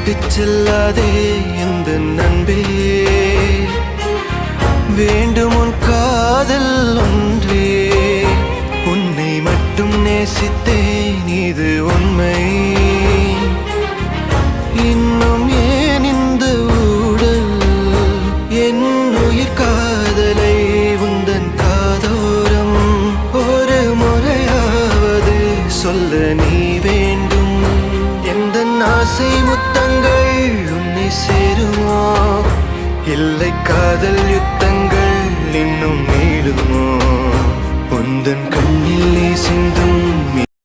விட்டு செல்லாதே எந்த நண்பே, வேண்டும் உன் காதல் ஒன்றே. உன்னை மட்டும் நேசித்தேன் இது உண்மை. இன்னும் ஏன் இந்த ஊடல் என் உயிர் காதலை உந்தன் காதோரம் ஒரு முறையாவது சொல்ல நீ வேண்டும். எந்த ஆசை முத்தங்கள் உன்னை சேருமோ, இல்லை காதல் யுத்தங்கள் இன்னும் நீடுமோ. உந்தன் கண்ணில் நீ சிந்தும்